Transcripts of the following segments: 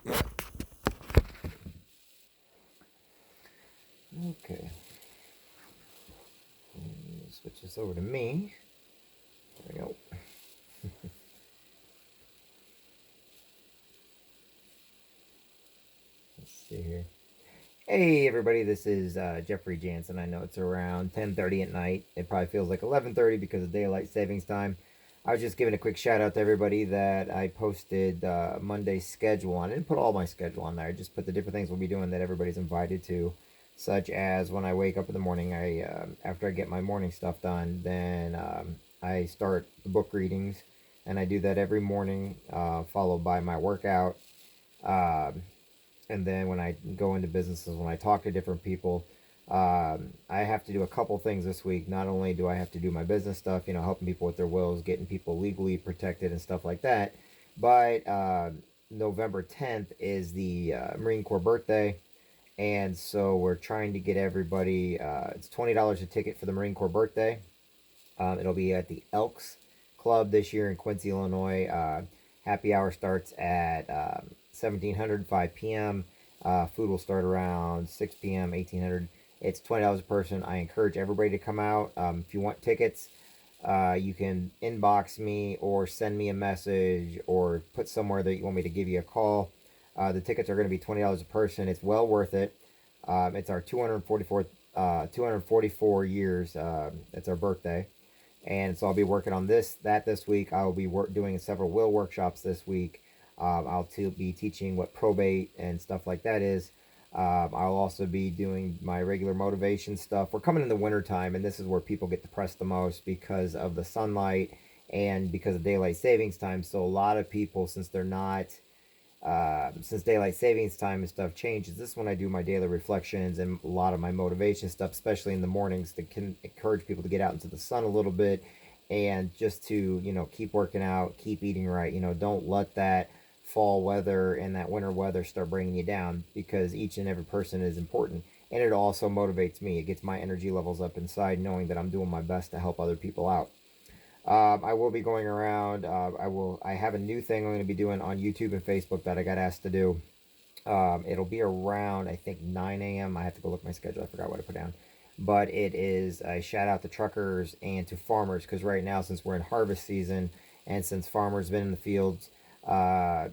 Okay. Switch this over to me. There we go. Let's see here. Hey everybody, this is Jeffrey Jansen. I know it's around 10:30 at night. It probably feels like 11:30 because of daylight savings time. I was just giving a quick shout out to everybody that I posted Monday's schedule on. I didn't put all my schedule on there. I just put the different things we'll be doing that everybody's invited to, such as when I wake up in the morning. I after I get my morning stuff done, then I start the book readings, and I do that every morning, followed by my workout. Uh, and then when I go into businesses, when I talk to different people, I have to do a couple things this week. Not only do I have to do my business stuff, helping people with their wills, getting people legally protected and stuff like that, but November 10th is the Marine Corps birthday. And so we're trying to get everybody, it's $20 a ticket for the Marine Corps birthday. It'll be at the Elks Club this year in Quincy, Illinois. Happy hour starts at 1700, 5 p.m. Food will start around 6 p.m., 1800. It's $20 a person. I encourage everybody to come out. If you want tickets, you can inbox me or send me a message or put somewhere that you want me to give you a call. The tickets are going to be $20 a person. It's well worth it. It's our 244 years. It's our birthday. And so I'll be working on this week. I will be doing several will workshops this week. I'll be teaching what probate and stuff like that is. I'll also be doing my regular motivation stuff. We're coming in the winter time, and this is where people get depressed the most because of the sunlight and because of daylight savings time. So a lot of people, since they're not since daylight savings time and stuff changes, this is when I do my daily reflections and a lot of my motivation stuff, especially in the mornings, to encourage people to get out into the sun a little bit and just to keep working out, keep eating right. Don't let that fall weather and that winter weather start bringing you down, because each and every person is important. And it also motivates me. It gets my energy levels up inside, knowing that I'm doing my best to help other people out. I will be going around. I have a new thing I'm going to be doing on YouTube and Facebook that I got asked to do. It'll be around, I think, 9 a.m. I have to go look at my schedule. I forgot what I put down. But it is a shout out to truckers and to farmers, because right now, since we're in harvest season and since farmers been in the fields, a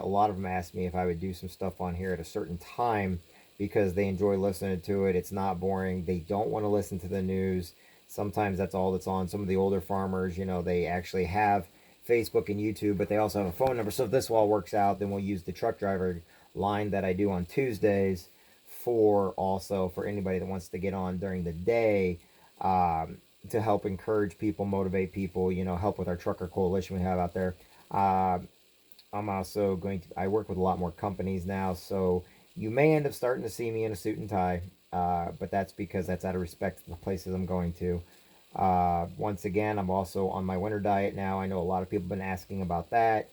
lot of them asked me if I would do some stuff on here at a certain time because they enjoy listening to it. It's not boring. They don't want to listen to the news. Sometimes that's all that's on. Some of the older farmers, they actually have Facebook and YouTube, but they also have a phone number. So if this all works out, then we'll use the truck driver line that I do on Tuesdays for anybody that wants to get on during the day, to help encourage people, motivate people, help with our trucker coalition we have out there. I'm also I work with a lot more companies now, so you may end up starting to see me in a suit and tie, but that's because that's out of respect to the places I'm going to. Once again, I'm also on my winter diet now. I know a lot of people have been asking about that.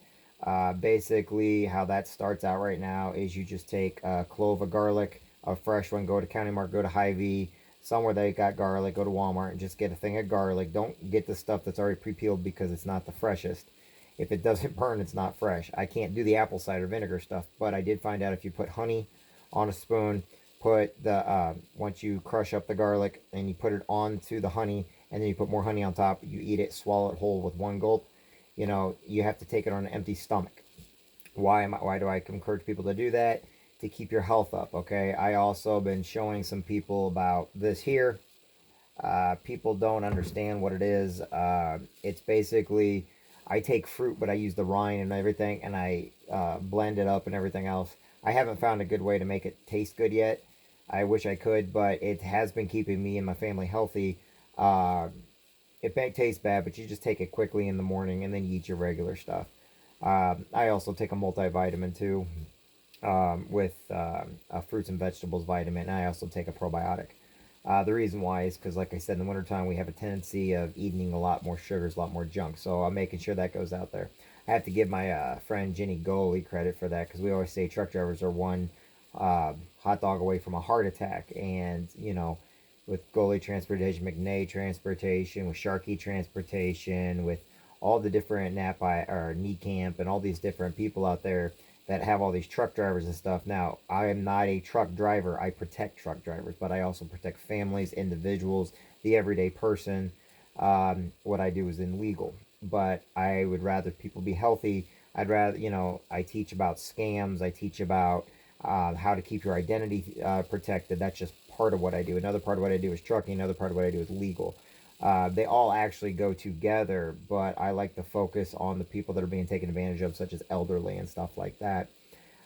Basically, how that starts out right now is you just take a clove of garlic, a fresh one, go to County Market, go to Hy-Vee, somewhere they got garlic, go to Walmart and just get a thing of garlic. Don't get the stuff that's already pre-peeled because it's not the freshest. If it doesn't burn, it's not fresh. I can't do the apple cider vinegar stuff, but I did find out if you put honey on a spoon, put the once you crush up the garlic and you put it onto the honey, and then you put more honey on top, you eat it, swallow it whole with one gulp. You have to take it on an empty stomach. Why do I encourage people to do that? To keep your health up. Okay, I also been showing some people about this here. People don't understand what it is. It's basically, I take fruit, but I use the rind and everything, and I blend it up and everything else. I haven't found a good way to make it taste good yet. I wish I could, but it has been keeping me and my family healthy. It may taste bad, but you just take it quickly in the morning, and then you eat your regular stuff. I also take a multivitamin too, with a fruits and vegetables vitamin, and I also take a probiotic. The reason why is because, like I said, in the wintertime, we have a tendency of eating a lot more sugars, a lot more junk. So I'm making sure that goes out there. I have to give my friend Jenny Goley credit for that, because we always say truck drivers are one hot dog away from a heart attack. And, with Goley Transportation, McNay Transportation, with Sharkey Transportation, with all the different Napa or Knee Camp and all these different people out there that have all these truck drivers and stuff. Now, I am not a truck driver. I protect truck drivers, but I also protect families, individuals, the everyday person. What I do is illegal, but I would rather people be healthy. I'd rather, I teach about scams. I teach about how to keep your identity protected. That's just part of what I do. Another part of what I do is trucking. Another part of what I do is legal. They all actually go together, but I like to focus on the people that are being taken advantage of, such as elderly and stuff like that.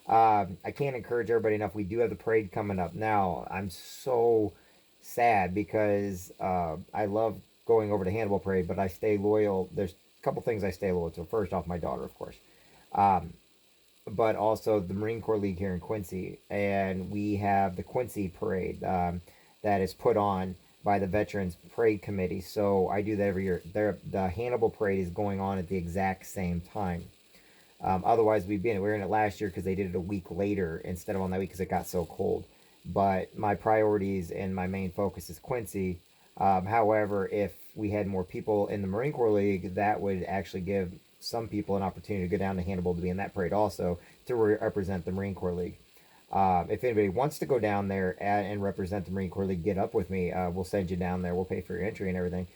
I can't encourage everybody enough. We do have the parade coming up now. I'm so sad because I love going over to Hannibal Parade, but I stay loyal. There's a couple things I stay loyal to. First off, my daughter, of course. Um, but also the Marine Corps League here in Quincy, and we have the Quincy Parade that is put on by the Veterans Parade Committee. So I do that every year. The Hannibal Parade is going on at the exact same time. Otherwise, we were in it last year because they did it a week later instead of on that week because it got so cold. But my priorities and my main focus is Quincy. However, if we had more people in the Marine Corps League, that would actually give some people an opportunity to go down to Hannibal to be in that parade also to represent the Marine Corps League. If anybody wants to go down there and represent the Marine Corps League, get up with me. We'll send you down there. We'll pay for your entry and everything.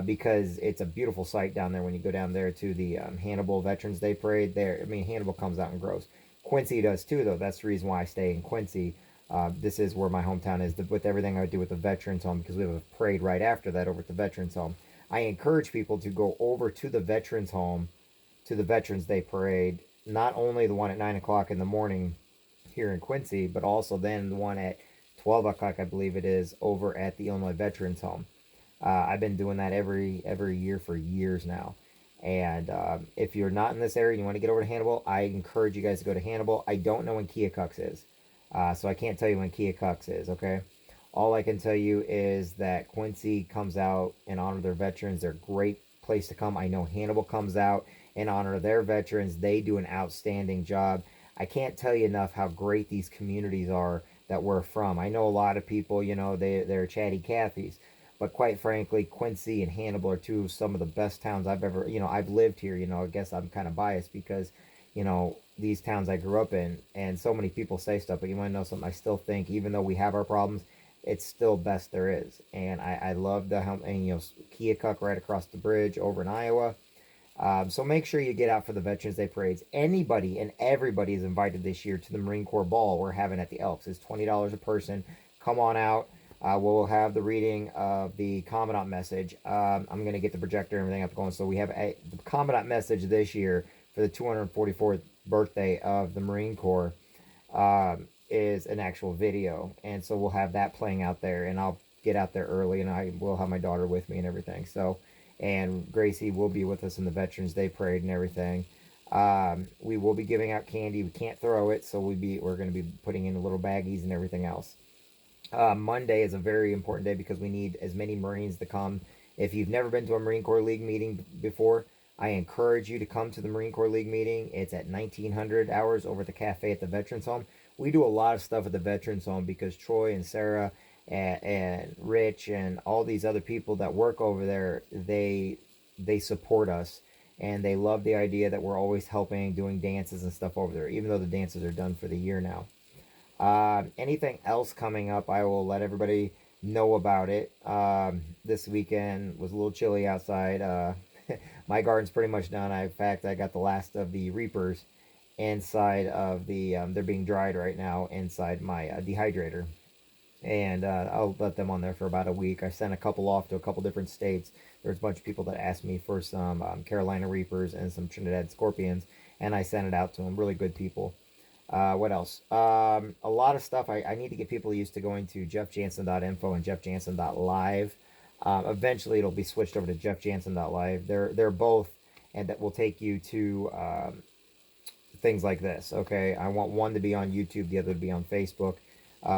Because it's a beautiful sight down there when you go down there to the Hannibal Veterans Day Parade. There, I mean, Hannibal comes out and grows. Quincy does too, though. That's the reason why I stay in Quincy. This is where my hometown is, with everything I do with the Veterans Home, because we have a parade right after that over at the Veterans Home. I encourage people to go over to the Veterans Home, to the Veterans Day Parade, not only the one at 9 o'clock in the morning here in Quincy, but also then the one at 12 o'clock, I believe it is, over at the Illinois Veterans Home. I've been doing that every year for years now. And if you're not in this area and you want to get over to Hannibal, I encourage you guys to go to Hannibal. I don't know when Keokuk is. So I can't tell you when Keokuk is, okay? All I can tell you is that Quincy comes out in honor of their veterans. They're a great place to come. I know Hannibal comes out in honor of their veterans. They do an outstanding job. I can't tell you enough how great these communities are that we're from. I know a lot of people, they're chatty Cathys. But quite frankly, Quincy and Hannibal are two of some of the best towns I've ever, I've lived here. I guess I'm kind of biased because, these towns I grew up in, and so many people say stuff, but you want to know something? I still think, even though we have our problems, it's still best there is. And I love Keokuk right across the bridge over in Iowa. So make sure you get out for the Veterans Day parades. Anybody and everybody is invited this year to the Marine Corps Ball we're having at the Elks. It's $20 a person. Come on out. We'll have the reading of the Commandant message. I'm going to get the projector and everything up going. So we have the Commandant message this year for the 244th birthday of the Marine Corps is an actual video. And so we'll have that playing out there. And I'll get out there early, and I will have my daughter with me and everything. So, and Gracie will be with us in the Veterans Day parade and everything. We will be giving out candy. We can't throw it, so we're going to be putting in little baggies and everything else. Monday is a very important day because we need as many Marines to come. If you've never been to a Marine Corps League meeting before, I encourage you to come to the Marine Corps League meeting. It's at 1900 hours over at the cafe at the Veterans Home. We do a lot of stuff at the Veterans Home because Troy and Sarah and Rich and all these other people that work over there, they support us, and they love the idea that we're always helping, doing dances and stuff over there, even though the dances are done for the year now. Anything else coming up, I will let everybody know about it. This weekend was a little chilly outside. My garden's pretty much done. In fact, I got the last of the reapers inside of the, they're being dried right now inside my dehydrator. And I'll let them on there for about a week. I sent a couple off to a couple different states. There's a bunch of people that asked me for some Carolina Reapers and some Trinidad Scorpions, and I sent it out to them. Really good people. What else? A lot of stuff. I need to get people used to going to jeffjansen.info and jeffjansen.live. Eventually, it'll be switched over to jeffjansen.live. They're both, and that will take you to things like this. Okay, I want one to be on YouTube, the other to be on Facebook.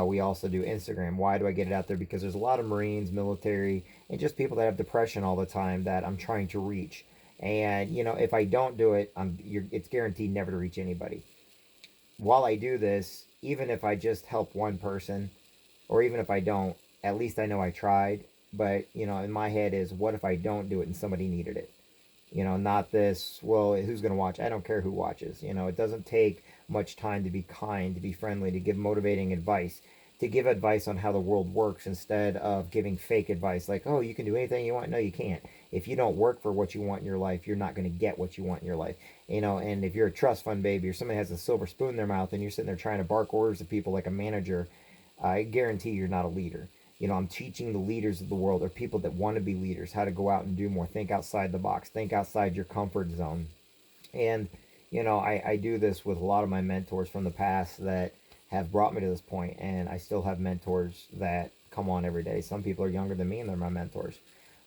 We also do Instagram. Why do I get it out there? Because there's a lot of Marines, military, and just people that have depression all the time that I'm trying to reach. And if I don't do it, it's guaranteed never to reach anybody. While I do this, even if I just help one person, or even if I don't, at least I know I tried. But in my head is, what if I don't do it and somebody needed it? Not this, well, who's going to watch? I don't care who watches. It doesn't take much time to be kind, to be friendly, to give motivating advice, to give advice on how the world works instead of giving fake advice like, oh, you can do anything you want. No, you can't. If you don't work for what you want in your life, you're not going to get what you want in your life. And if you're a trust fund baby or somebody has a silver spoon in their mouth and you're sitting there trying to bark orders to people like a manager, I guarantee you're not a leader. I'm teaching the leaders of the world, or people that want to be leaders, how to go out and do more. Think outside the box. Think outside your comfort zone. And, I do this with a lot of my mentors from the past that have brought me to this point, and I still have mentors that come on every day. Some people are younger than me, and they're my mentors.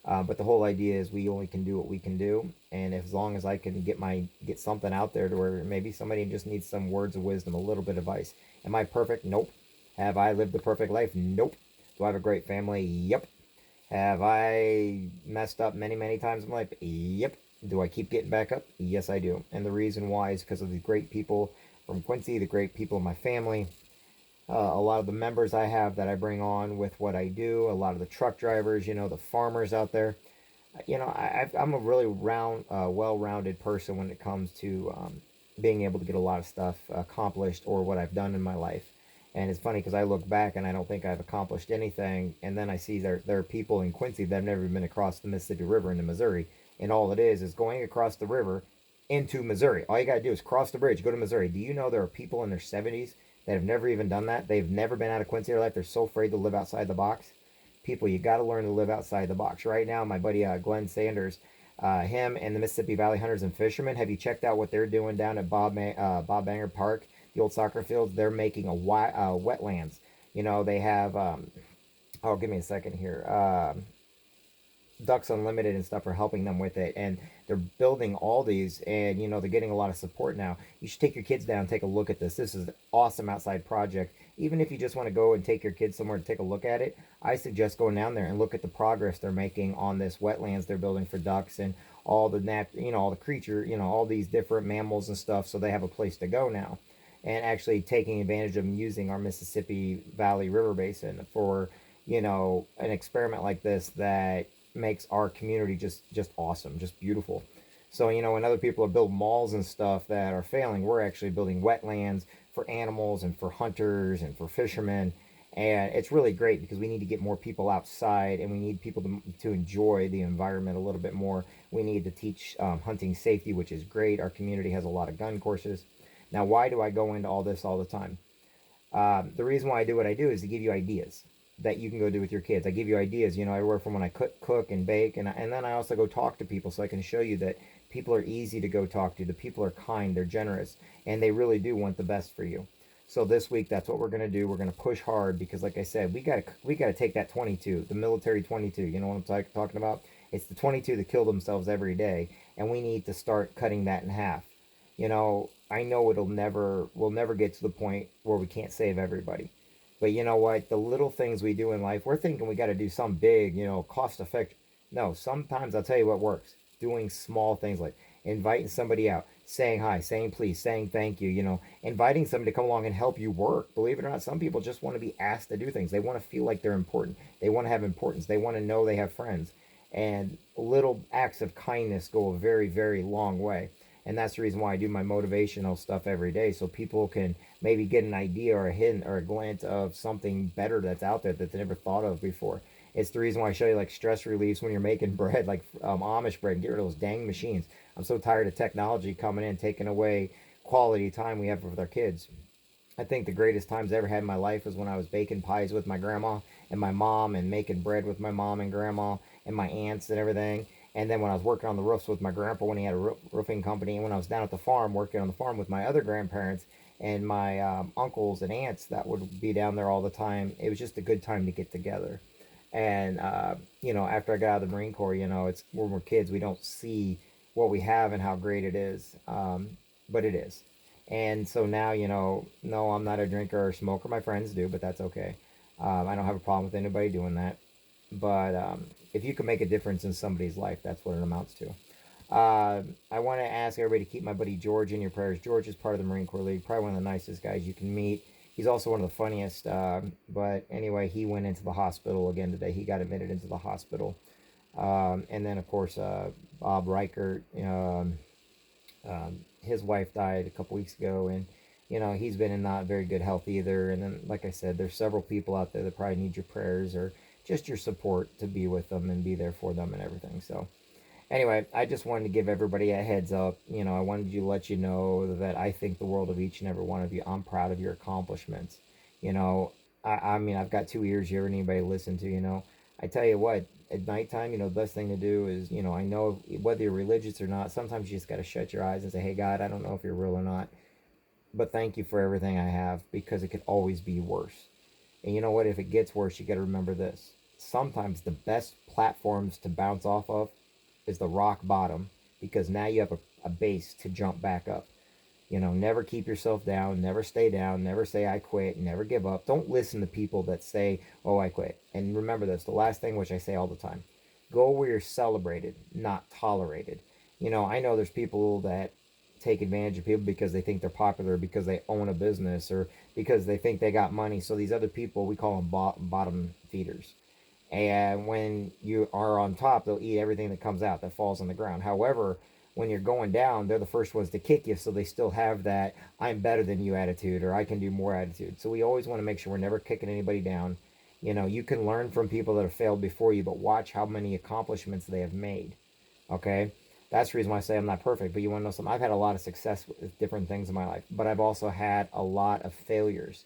But the whole idea is we only can do what we can do, and as long as I can get something out there to where maybe somebody just needs some words of wisdom, a little bit of advice. Am I perfect? Nope. Have I lived the perfect life? Nope. Do I have a great family? Yep. Have I messed up many, many times in my life? Yep. Do I keep getting back up? Yes, I do. And the reason why is because of the great people from Quincy, the great people in my family, a lot of the members I have that I bring on with what I do, a lot of the truck drivers, the farmers out there. I'm a really well-rounded person when it comes to being able to get a lot of stuff accomplished or what I've done in my life. And it's funny because I look back and I don't think I've accomplished anything, and then I see there are people in Quincy that have never been across the Mississippi River into Missouri, and all it is going across the river into Missouri. All you gotta do is cross the bridge, go to Missouri. Do you know there are people in their 70s that have never even done that? They've never been out of Quincy in their life. They're so afraid to live outside the box. People, you got to learn to live outside the box. Right now, my buddy Glenn Sanders, him and the Mississippi Valley Hunters and Fishermen, have you checked out what they're doing down at Bob Banger Park, the old soccer fields? They're making wetlands. They have, oh, give me a second here. Ducks Unlimited and stuff are helping them with it, and they're building all these, and they're getting a lot of support now. You should take your kids down and take a look at this. This is an awesome outside project. Even if you just want to go and take your kids somewhere to take a look at it, I suggest going down there and look at the progress they're making on this wetlands they're building for ducks and all the all the creature, all these different mammals and stuff, so they have a place to go now. And actually taking advantage of using our Mississippi Valley River Basin for an experiment like this that makes our community just awesome, just beautiful. So when other people are building malls and stuff that are failing, we're actually building wetlands for animals and for hunters and for fishermen, and it's really great because we need to get more people outside, and we need people to enjoy the environment a little bit more. We need to teach hunting safety, which is great. Our community has a lot of gun courses. Now, why do I go into all this all the time? The reason why I do what I do is to give you ideas that you can go do with your kids. I give you ideas, everywhere from when I cook and bake, and then I also go talk to people so I can show you that people are easy to go talk to. The people are kind, they're generous, and they really do want the best for you. So this week, that's what we're going to do. We're going to push hard because, like I said, we got to take that 22, the military 22. You know what I'm talking about? It's the 22 that kill themselves every day, and we need to start cutting that in half. I know we'll never get to the point where we can't save everybody. But you know what? The little things we do in life, we're thinking we got to do some big, cost effective. No, sometimes I'll tell you what works. Doing small things like inviting somebody out, saying hi, saying please, saying thank you, inviting somebody to come along and help you work. Believe it or not, some people just want to be asked to do things. They want to feel like they're important. They want to have importance. They want to know they have friends. And little acts of kindness go a very, very long way. And that's the reason why I do my motivational stuff every day, so people can maybe get an idea or a hint or a glance of something better that's out there that they never thought of before. It's the reason why I show you like stress reliefs when you're making bread, like Amish bread. Get rid of those dang machines. I'm so tired of technology coming in, taking away quality time we have with our kids. I think the greatest times I ever had in my life was when I was baking pies with my grandma and my mom, and making bread with my mom and grandma and my aunts and everything. And then when I was working on the roofs with my grandpa when he had a roofing company, and when I was down at the farm working on the farm with my other grandparents and my uncles and aunts that would be down there all the time, it was just a good time to get together. And after I got out of the Marine Corps, it's when we're kids, we don't see what we have and how great it is, but it is. And so now, no, I'm not a drinker or smoker. My friends do, but that's okay. I don't have a problem with anybody doing that. But if you can make a difference in somebody's life, that's what it amounts to. I want to ask everybody to keep my buddy George in your prayers. George is part of the Marine Corps League, probably one of the nicest guys you can meet. He's also one of the funniest. But anyway, he went into the hospital again today. He got admitted into the hospital. And then, of course, Bob Reichert, his wife died a couple weeks ago, and he's been in not very good health either. And then, like I said, there's several people out there that probably need your prayers or just your support to be with them and be there for them and everything. So anyway, I just wanted to give everybody a heads up. I wanted to let you know that I think the world of each and every one of you. I'm proud of your accomplishments. You know, I mean, I've got 2 ears here, and anybody listen to. I tell you what, at nighttime, the best thing to do is, I know whether you're religious or not, sometimes you just got to shut your eyes and say, hey, God, I don't know if you're real or not, but thank you for everything I have, because it could always be worse. And you know what? If it gets worse, you got to remember this. Sometimes the best platforms to bounce off of is the rock bottom, because now you have a base to jump back up. Never keep yourself down, never stay down, never say I quit, never give up. Don't listen to people that say, oh, I quit. And remember this, the last thing, which I say all the time, go where you're celebrated, not tolerated. I know there's people that take advantage of people because they think they're popular, because they own a business, or because they think they got money. So these other people, we call them bottom feeders. And when you are on top, they'll eat everything that comes out, that falls on the ground. However, when you're going down, they're the first ones to kick you, so they still have that I'm better than you attitude, or I can do more attitude. So we always want to make sure we're never kicking anybody down. You can learn from people that have failed before you, but watch how many accomplishments they have made. Okay? That's the reason why I say I'm not perfect. But you want to know something? I've had a lot of success with different things in my life, but I've also had a lot of failures.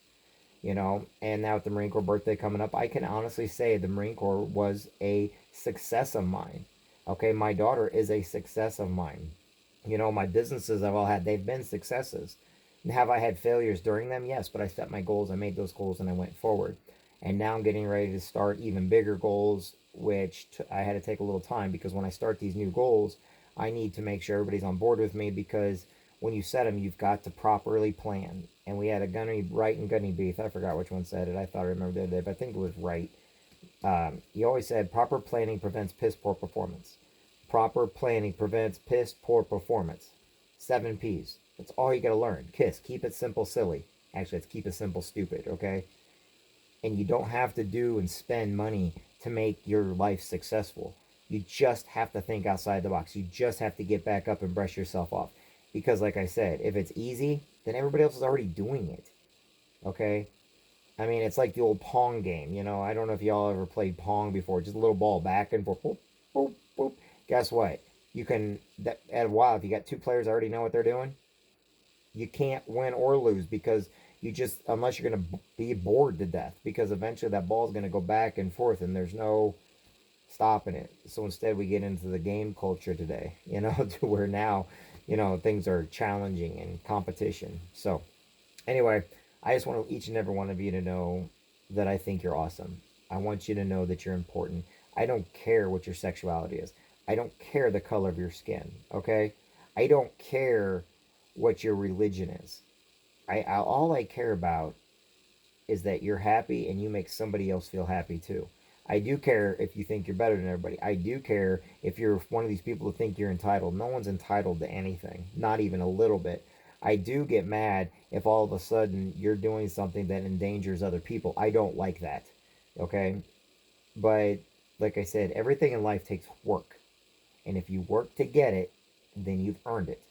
And now with the Marine Corps birthday coming up, I can honestly say the Marine Corps was a success of mine. Okay, my daughter is a success of mine. My businesses I've all had, they've been successes. Have I had failures during them? Yes, but I set my goals, I made those goals, and I went forward. And now I'm getting ready to start even bigger goals, which I had to take a little time, because when I start these new goals, I need to make sure everybody's on board with me, because when you set them, you've got to properly plan. And we had a Gunny Wright and Gunny Beef. I forgot which one said it. I thought I remembered the other day, but I think it was Wright. He always said proper planning prevents piss poor performance. Proper planning prevents piss poor performance. 7 P's. That's all you got to learn. KISS. Keep it simple, silly. Actually, it's keep it simple, stupid. Okay. And you don't have to do and spend money to make your life successful. You just have to think outside the box. You just have to get back up and brush yourself off. Because, like I said, if it's easy, then everybody else is already doing it. Okay? I mean, it's like the old Pong game. I don't know if y'all ever played Pong before. Just a little ball back and forth. Boop, boop, boop. Guess what? You can, at a while, if you got 2 players that already know what they're doing, you can't win or lose, because you just, unless you're going to be bored to death, because eventually that ball is going to go back and forth and there's no stopping it. So instead, we get into the game culture today, to where now, things are challenging and competition. So anyway, I just want each and every one of you to know that I think you're awesome. I want you to know that you're important. I don't care what your sexuality is. I don't care the color of your skin. Okay? I don't care what your religion is. All I care about is that you're happy and you make somebody else feel happy too. I do care if you think you're better than everybody. I do care if you're one of these people who think you're entitled. No one's entitled to anything, not even a little bit. I do get mad if all of a sudden you're doing something that endangers other people. I don't like that. Okay? But like I said, everything in life takes work. And if you work to get it, then you've earned it.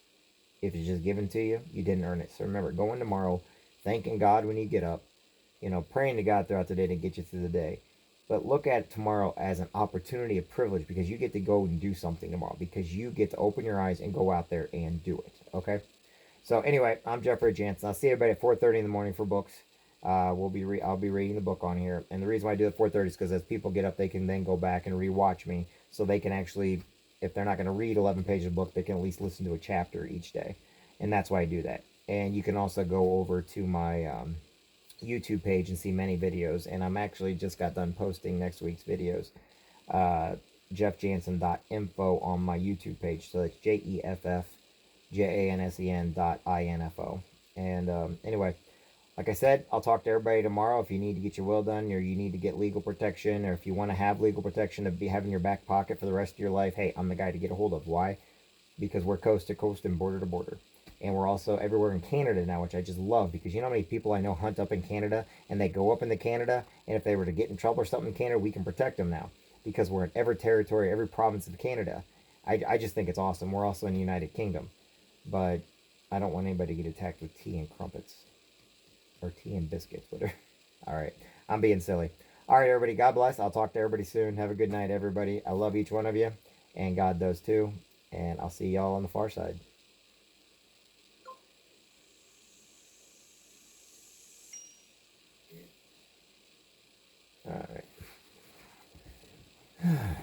If it's just given to you, you didn't earn it. So remember, going tomorrow, thanking God when you get up, praying to God throughout the day to get you through the day. But look at tomorrow as an opportunity, a privilege, because you get to go and do something tomorrow, because you get to open your eyes and go out there and do it. Okay? So anyway, I'm Jeffrey Jansen. I'll see everybody at 4:30 in the morning for books. I'll be reading the book on here. And the reason why I do it at 4:30 is because as people get up, they can then go back and rewatch me, so they can actually, if they're not going to read 11 pages of book, they can at least listen to a chapter each day. And that's why I do that. And you can also go over to my YouTube page and see many videos. And I'm actually just got done posting next week's videos. jeffjansen.info on my YouTube page. So it's JEFFJANSEN.info. And anyway, like I said, I'll talk to everybody tomorrow. If you need to get your will done, or you need to get legal protection, or if you want to have legal protection to be having your back pocket for the rest of your life, hey, I'm the guy to get a hold of. Why? Because we're coast to coast and border to border. And we're also everywhere in Canada now, which I just love, because you know how many people I know hunt up in Canada, and they go up into Canada, and if they were to get in trouble or something in Canada, we can protect them now. because we're in every territory, every province of Canada. I just think it's awesome. We're also in the United Kingdom, but I don't want anybody to get attacked with tea and crumpets or tea and biscuits, whatever. All right, I'm being silly. All right, everybody. God bless. I'll talk to everybody soon. Have a good night, everybody. I love each one of you, and God does too. And I'll see y'all on the far side. All right.